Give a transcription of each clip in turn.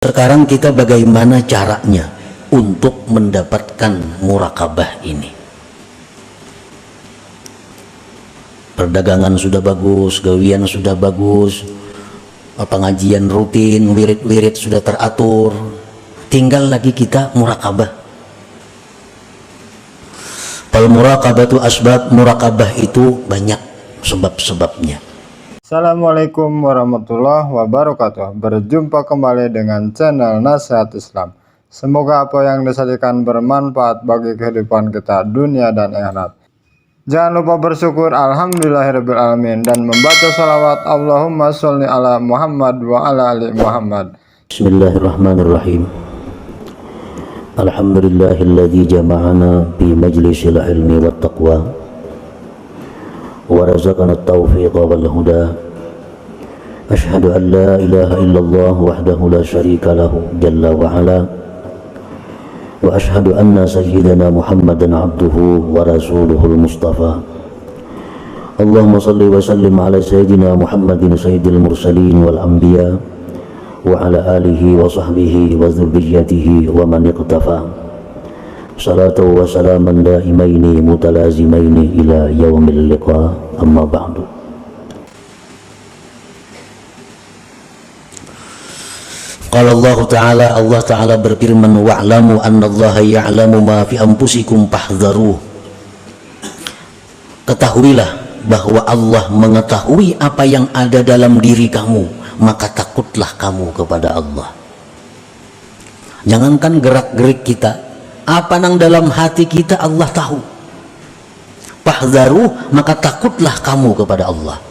Sekarang kita bagaimana caranya untuk mendapatkan muraqabah ini? Perdagangan sudah bagus, gawian sudah bagus, pengajian rutin, wirid-wirid sudah teratur, tinggal lagi kita muraqabah. Fal muraqabatu asbab, muraqabah itu banyak sebab-sebabnya. Assalamualaikum warahmatullahi wabarakatuh. Berjumpa kembali dengan channel Nasihat Islam. Semoga apa yang disajikan bermanfaat bagi kehidupan kita dunia dan akhirat. Jangan lupa bersyukur alhamdulillahirrabbilalamin dan membaca salawat Allahumma sholli ala Muhammad wa ala ali Muhammad. Bismillahirrahmanirrahim. Alhamdulillahilladzi jama'ana fi majlisil ilmi wat taqwa wa razaqana at-taufiqa wal huda. Asyhadu an la ilaha illallah wahdahu la syarika lahu jalla wa ala, wa asyhadu anna sayyidana Muhammadan abduhu wa rasuluhul mustafa. Allahumma salli wa sallim ala sayyidina Muhammadin sayyidil mursalin wal anbiya wa ala alihi wa sahbihi wa dzurriyyatihi wa man iqtafa. Salatu wa salaman daimaini mutalazimaini ila yaumil liqa, amma ba'du. Qala Allah Ta'ala berfirman, wa'lamu annallaha ya'lamu ma fi anfusikum fahdharuh. Ketahuilah bahwa Allah mengetahui apa yang ada dalam diri kamu, maka takutlah kamu kepada Allah. Jangankan gerak-gerik kita, apa nang dalam hati kita Allah tahu. Fahdharuh, maka takutlah kamu kepada Allah.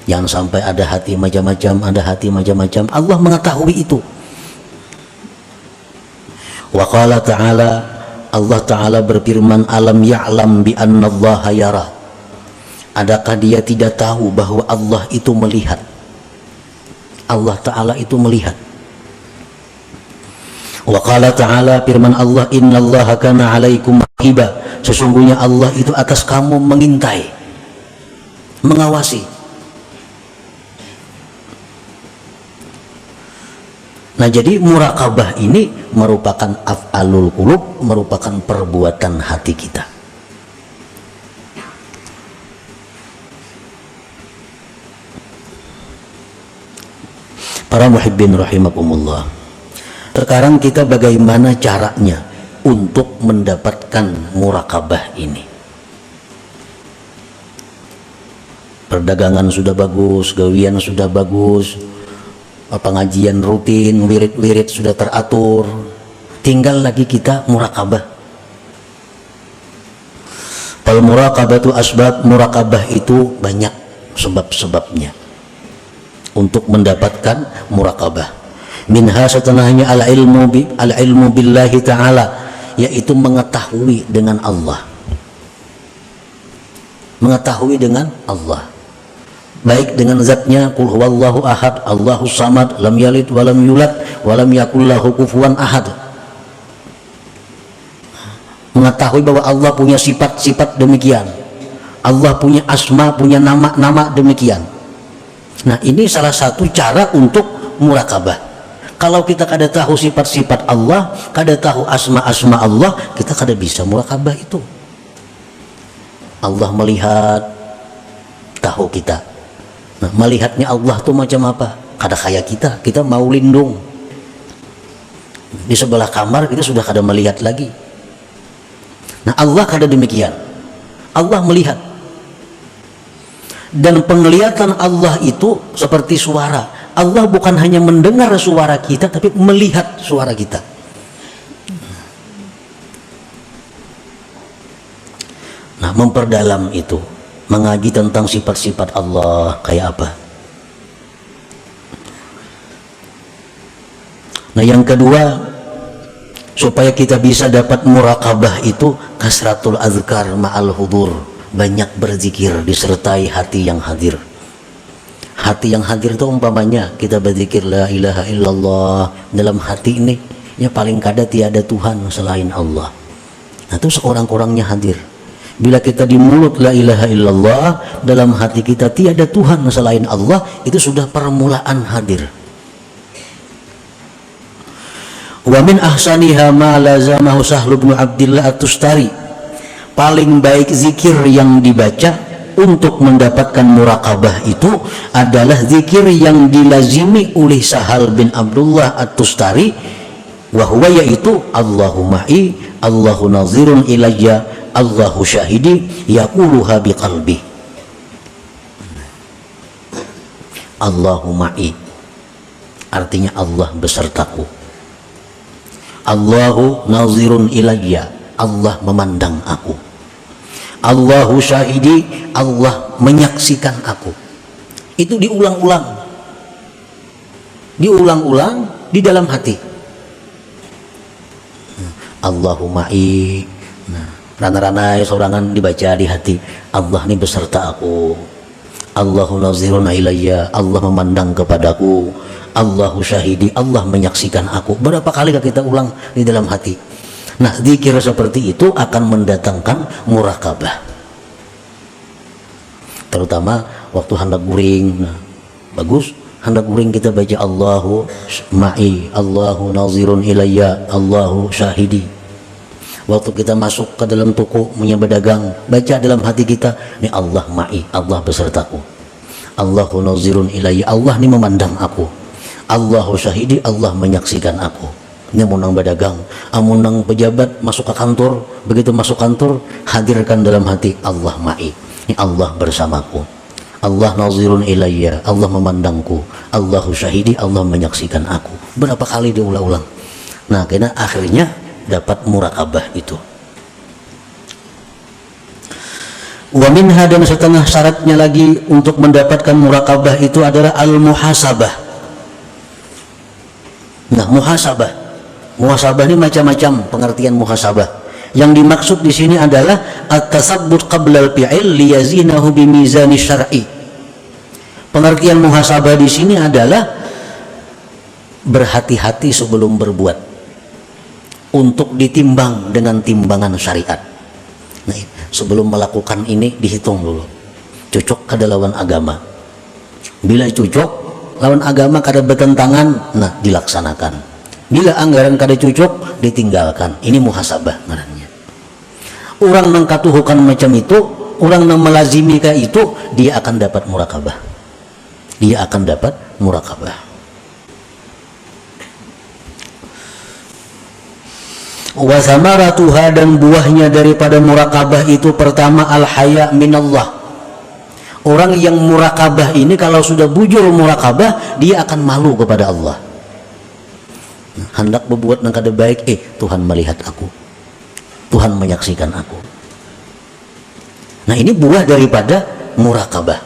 Jangan sampai ada hati macam-macam, Allah mengetahui itu. Wa qala ta'ala, Allah Ta'ala berfirman, alam ya'lam bi annallaha yara. Adakah dia tidak tahu bahwa Allah itu melihat? Allah Ta'ala itu melihat. Wa qala ta'ala, firman Allah, innallaha kana 'alaikum raqiba. Sesungguhnya Allah itu atas kamu mengintai, mengawasi. Nah, jadi muraqabah ini merupakan af'alul qulub, merupakan perbuatan hati kita. Para muhibbin rahimakumullah. Sekarang kita bagaimana caranya untuk mendapatkan muraqabah ini? Perdagangan sudah bagus, gawian sudah bagus, pengajian rutin, wirid-wirid sudah teratur, tinggal lagi kita muraqabah. Fal muraqabatu asbab, muraqabah itu banyak sebab-sebabnya untuk mendapatkan muraqabah. Minha, setelahnya al-ilmu billahi ta'ala, yaitu mengetahui dengan Allah. Mengetahui dengan Allah, baik dengan zatnya, qul huwallahu ahad, Allahus samad, lam yalid walam yulad walam yakul lahu kufuwan ahad. Mengetahui bahwa Allah punya sifat-sifat demikian, Allah punya asma, punya nama-nama demikian. Nah, ini salah satu cara untuk muraqabah. Kalau kita kada tahu sifat-sifat Allah, kada tahu asma-asma Allah, kita kada bisa muraqabah itu. Allah melihat, tahu kita. Nah, melihatnya Allah tuh macam apa? Kada kayak kita mau lindung di sebelah kamar, kita sudah kada melihat lagi. Nah, Allah kada demikian. Allah melihat. Dan penglihatan Allah itu seperti suara. Allah bukan hanya mendengar suara kita, tapi melihat suara kita. Nah, memperdalam itu, mengaji tentang sifat-sifat Allah kayak apa. Nah, yang kedua, supaya kita bisa dapat muraqabah itu, kasratul azkar ma'al hudur, banyak berzikir disertai hati yang hadir. Hati yang hadir itu umpamanya kita berzikir la ilaha illallah, dalam hati ini ya paling kada tiada Tuhan selain Allah. Nah, itu seorang-orangnya hadir. Bila kita di mulut la ilaha illallah, dalam hati kita tiada Tuhan selain Allah, itu sudah permulaan hadir. Wa min ahsaniha ma lazamahu Sahl bin Abdillah At-Tustari. Paling baik zikir yang dibaca untuk mendapatkan muraqabah itu adalah zikir yang dilazimi oleh Sahal bin Abdullah At-Tustari, wa huwa, yaitu Allahu ma'i, Allahu nazirun ilayya, Allahu syahidi, yaquluha biqalbi. Allahu ma'i artinya Allah besertaku, Allahu nazirun ilayya, Allah memandang aku, Allahu syahidi, Allah menyaksikan aku. Itu diulang-ulang di dalam hati. Allahu ma'i, rana-rana sorangan dibaca di hati, Allah ini beserta aku, Allahu nazirun ilayya, Allah memandang kepadaku, Allahu syahidi, Allah menyaksikan aku. Berapa kali kita ulang di dalam hati. Nah, zikir seperti itu akan mendatangkan muraqabah, terutama waktu hendak guring. Nah, bagus hendak guring kita baca Allahu ma'i, Allahu nazirun ilayya, Allahu syahidi. Waktu kita masuk ke dalam toko punya berdagang, baca dalam hati kita, ini Allah ma'i, Allah besertaku, Allahu nazirun ilayya, Allah ini memandang aku, Allahu syahidi, Allah menyaksikan aku. Ini munang berdagang, amunang pejabat masuk ke kantor, begitu masuk kantor hadirkan dalam hati Allah ma'i, ini Allah bersamaku, Allah nazirun ilayya, Allah memandangku, Allahu syahidi, Allah menyaksikan aku. Berapa kali diulang-ulang. Nah, karena akhirnya dapat muraqabah itu. Wa minha, dan setengah syaratnya lagi untuk mendapatkan muraqabah itu adalah al-muhasabah. Nah, muhasabah ini macam-macam pengertian muhasabah. Yang dimaksud di sini adalah at-tasabbut qabla al-fi'il liyazinahu bimizani syar'i. Pengertian muhasabah di sini adalah berhati-hati sebelum berbuat, untuk ditimbang dengan timbangan syariat. Nah, sebelum melakukan ini dihitung dulu, cocok kada lawan agama. Bila cocok lawan agama kada bertentangan, nah dilaksanakan. Bila anggaran kada cocok, ditinggalkan. Ini muhasabah ngarannya. Orang nang katuhukan macam itu, orang nang melazimi kayak itu, dia akan dapat muraqabah. Dia akan dapat muraqabah. Wa samaratuha, dan buahnya daripada muraqabah itu pertama al-haya minallah. Orang yang muraqabah ini kalau sudah bujur muraqabah, dia akan malu kepada Allah. Hendak berbuat yang kada baik, Tuhan melihat aku, Tuhan menyaksikan aku. Nah, ini buah daripada muraqabah.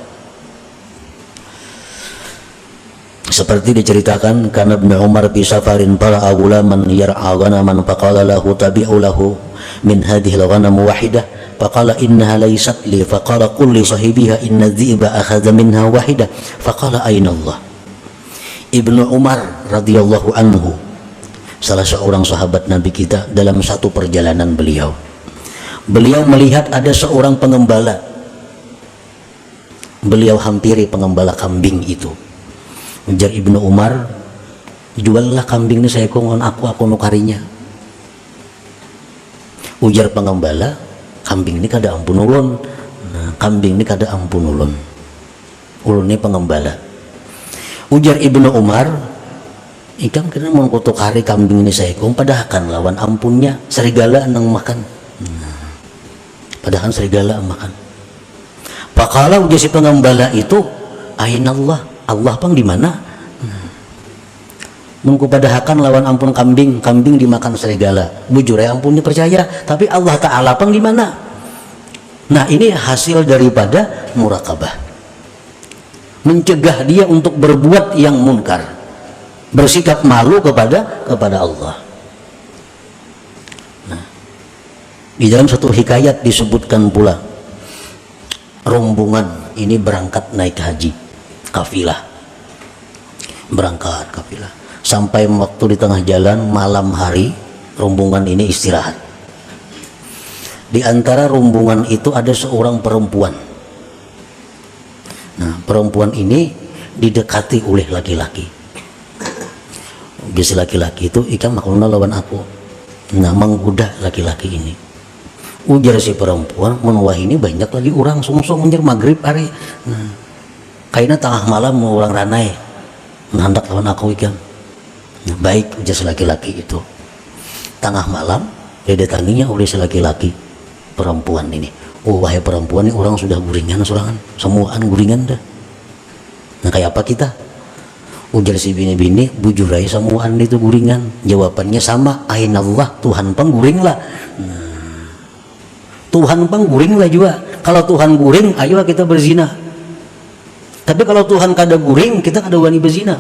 Seperti diceritakan, karena Ibnu Umar fi safarin fara'a ghulaman yar'a ghanaman faqala lahu tabi'u lahu min hadhihi al-ghanam wahidah faqala innaha laysat li faqala qul li sahibiha inna dhi'ba akhadha minha wahidah faqala ayna Allah. Ibnu Umar radhiyallahu anhu, salah seorang sahabat Nabi kita, dalam satu perjalanan beliau melihat ada seorang pengembala. Beliau hampiri pengembala kambing itu. Ujar Ibnu Umar, juallah kambing ini saya kongon aku nukarinya. Ujar pengembala, kambing ini kada ampun ulun. Nah, kambing ini kada ampun ulun. Ulun ini pengembala. Ujar Ibnu Umar, ikam kena mau kutukari kambing ini saya kong, padahal lawan ampunnya serigala nang makan. Padahal serigala makan. Pakala ujar si pengembala itu, ainallah, Allah pang di mana? Mengku padahakan lawan ampun kambing dimakan serigala. Bujur ya ampun dipercaya, tapi Allah Ta'ala pang di mana? Nah, ini hasil daripada muraqabah. Mencegah dia untuk berbuat yang munkar, bersikap malu kepada Allah. Nah, di dalam satu hikayat disebutkan pula, rombongan ini berangkat naik haji, kafilah, berangkat kafilah, sampai waktu di tengah jalan malam hari, rombongan ini istirahat. Di antara rombongan itu ada seorang perempuan. Nah, perempuan ini didekati oleh laki-laki. Geus laki-laki itu ikam maklumna lawan aku. Nah, menggoda laki-laki ini. Ujar si perempuan, mun wah ini banyak lagi orang sungsung anjir maghrib hari. Nah, kayaknya tengah malam mau orang ranai. Hendak lawan aku ikam. Nah, baik, ujar si laki-laki itu. Tengah malam didatanginya oleh si laki-laki perempuan ini. Oh, wahai perempuan ini orang sudah guringan sorangan, semuaan guringan dah. Nah, kayak apa kita? Ujar si bini-bini, bujurai semuaan itu guringan. Jawabannya sama, ainallah, Tuhan pengguring lah. Nah, Tuhan pengguring lah juga. Kalau Tuhan guring, ayo kita berzina. Tapi kalau Tuhan kada guring, kita kada wani berzina.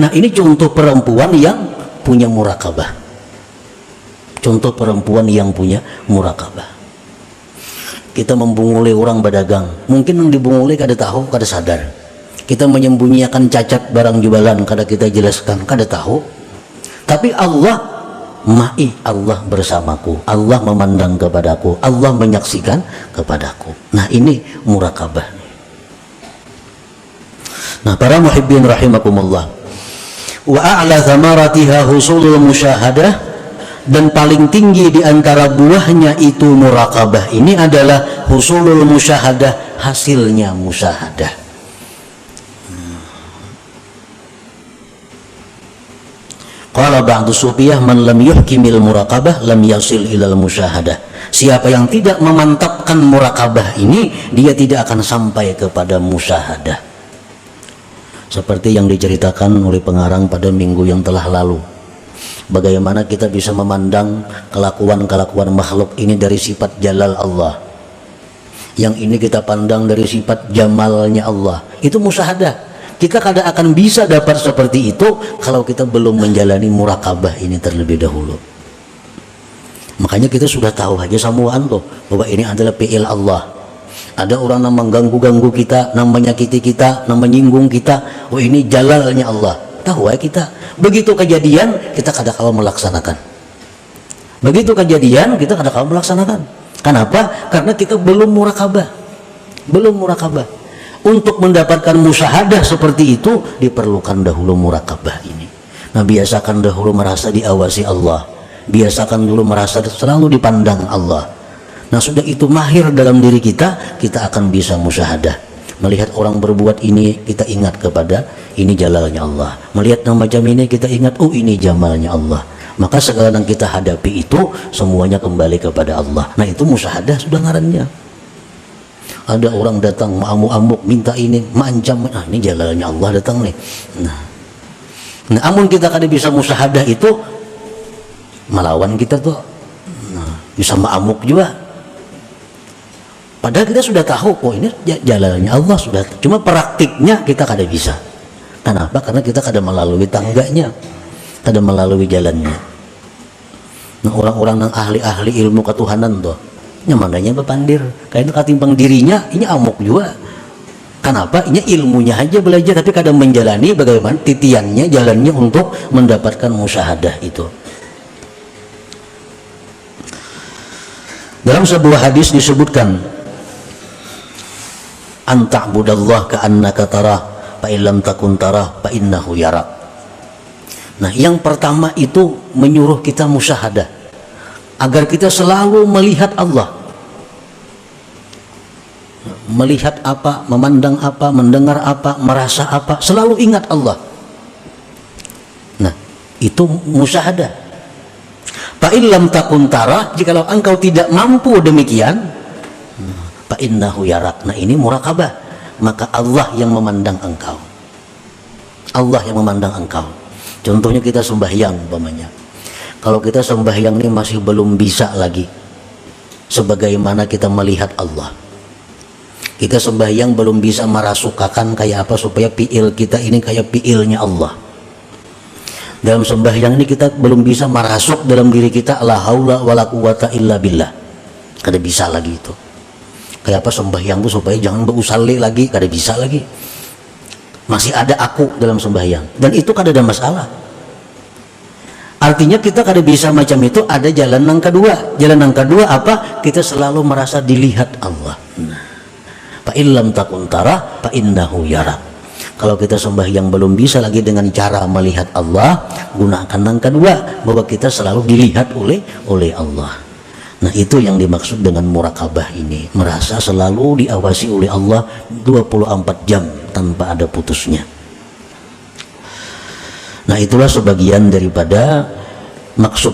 Nah, ini contoh perempuan yang punya murakabah. Contoh perempuan yang punya murakabah. Kita membunguli orang berdagang, mungkin yang dibunguli kada tahu, kada sadar. Kita menyembunyikan cacat barang jualan, kada kita jelaskan, kada tahu. Tapi Allah ma'i, Allah bersamaku, Allah memandang kepadaku, Allah menyaksikan kepadaku. Nah, ini murakabah. Nah, para muhibbin rahimakumullah, wa a'la thamaratiha husulul musyahadah, dan paling tinggi di antara buahnya itu murakabah ini adalah husulul musyahadah, hasilnya musyahadah. Qala ba'du sufiyah, man lam yuhkimil murakabah lam yasil ilal musyahadah. Siapa yang tidak memantapkan murakabah ini, dia tidak akan sampai kepada musyahadah. Seperti yang diceritakan oleh pengarang pada minggu yang telah lalu. Bagaimana kita bisa memandang kelakuan-kelakuan makhluk ini dari sifat jalal Allah. Yang ini kita pandang dari sifat jamalnya Allah. Itu musyahadah. Kita kada akan bisa dapat seperti itu kalau kita belum menjalani murakabah ini terlebih dahulu. Makanya kita sudah tahu aja samuan loh bahwa ini adalah fi'il Allah. Ada orang yang mengganggu-ganggu kita, yang menyakiti kita, yang menyinggung kita. Oh, ini jalalnya Allah. Tahu ya kita. Begitu kejadian kita kada kalau melaksanakan. Begitu kejadian kita kada kalau melaksanakan. Kenapa? Karena kita belum murakabah. Belum murakabah. Untuk mendapatkan musyahadah seperti itu diperlukan dahulu murakabah ini. Nah, biasakan dahulu merasa diawasi Allah, biasakan dulu merasa selalu dipandang Allah. Nah, sudah itu mahir dalam diri kita, kita akan bisa musyahadah. Melihat orang berbuat ini, kita ingat kepada ini jalalnya Allah. Melihat yang macam ini, kita ingat, oh ini jamalnya Allah. Maka segala yang kita hadapi itu semuanya kembali kepada Allah. Nah, itu musyahadah sudah ngarannya. Ada orang datang amuk-amuk minta ini, mancam, ini jalannya Allah datang nih. Nah, namun kita kada bisa musyahadah itu melawan kita tuh. Nah, bisa ma'amuk juga. Padahal kita sudah tahu, oh ini jalannya Allah sudah. Cuma praktiknya kita kada bisa. Kenapa? Karena kita kada melalui tangganya, kada melalui jalannya. Nah, orang-orang yang ahli-ahli ilmu ketuhanan tuh, nyamananya bepandir kayak katimbang dirinya ini amuk juga. Kenapa? Ini ilmunya aja belajar tapi kadang menjalani bagaimana titiannya, jalannya untuk mendapatkan musyahadah itu. Dalam sebuah hadis disebutkan, anta'budallah ka'annaka tarah fa illam takun tarah fa innahu yarak. Nah, yang pertama itu menyuruh kita musyahadah agar kita selalu melihat Allah. Melihat apa, memandang apa, mendengar apa, merasa apa, selalu ingat Allah. Nah, itu musyahadah. Fa illam takun tara, jikalau engkau tidak mampu demikian, fa innahu yarak. Nah, ini murakabah. Maka Allah yang memandang engkau. Allah yang memandang engkau. Contohnya kita sembahyang umpamanya. Kalau kita sembahyang ini masih belum bisa lagi sebagaimana kita melihat Allah. Kita sembahyang belum bisa merasukakan kayak apa supaya fi'il kita ini kayak fi'ilnya Allah. Dalam sembahyang ini kita belum bisa merasuk dalam diri kita la haula wala quwata illa billah. Kada bisa lagi itu. Kayak apa sembahyang itu supaya jangan berusalli lagi, kada bisa lagi. Masih ada aku dalam sembahyang dan itu kada ada masalah. Artinya kita kada bisa macam itu. Ada jalan yang kedua. Jalan yang kedua apa? Kita selalu merasa dilihat Allah. Fa illam takun tara fa innahu yarak. Kalau kita sembahyang belum bisa lagi dengan cara melihat Allah, gunakan yang kedua, bahwa kita selalu dilihat oleh Allah. Nah, itu yang dimaksud dengan murakabah ini, merasa selalu diawasi oleh Allah 24 jam tanpa ada putusnya. Nah, itulah sebagian daripada maksud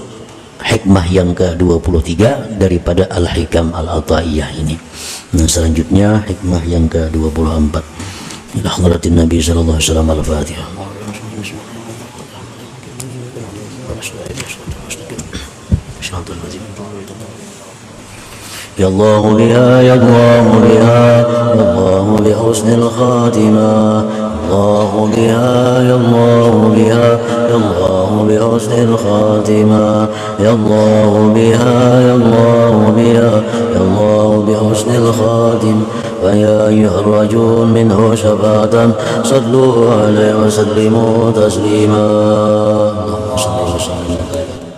hikmah yang ke-23 daripada Al-Hikam Al-Ataiyah ini. Nah, selanjutnya hikmah yang ke-24. Ila hadratin Nabi sallallahu alaihi wasallam. Al-Fatihah. Ya Allah biha, ya Allah biha, ya Allah bi husnil khatimah. Allah biha, ya Allah biha, ya Allah bi husnil khatimah. Ya Allah biha, ya Allah biha, ya Allah bi husnil khatimah. فيا أيها الرجل منه شفاعة صلوا عليه وسلموا تسليما. اللهم صل وسلم